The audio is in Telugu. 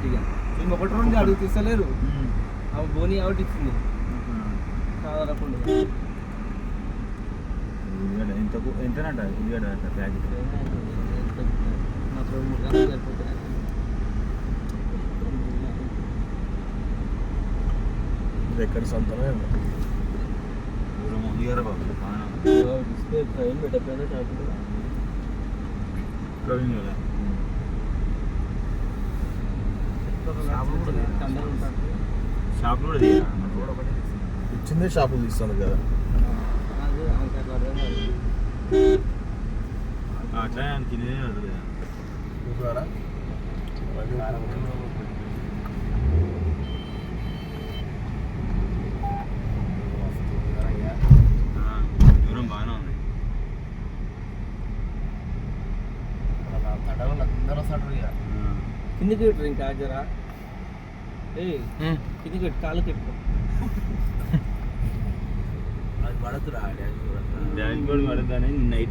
అన్నట్టు. ఇక మేము ఒకటి రెండు అడుగు తీస్తలేరు, అవి బోని కాబట్టి ఇచ్చింది కాదనకుండా. ఎంతనంట ఉల్లిగడ్డ ప్యాకెట్? నాకు 2-3 గంటలు సరిపోతాయి. ఎక్కడ సొంతమే ఉల్లిగడ్డ బాబు డిస్ప్లే ట్రైన్ పెట్టకపోయినా షాపులో షాపులో కూడా ఇచ్చిందే షాపులు తీస్తాను కదా. అట్లా తినేదే చూసారా దూరం బాగానే ఉంది. అందరూ వస్తాడు ఇక కిందికి పెట్టరు ఇంకా జరా కిందికి పెట్టి కాళ్ళు పెట్టుకో. అది పడతురా డ్యాన్స్ కూడా పడద్దని నైట్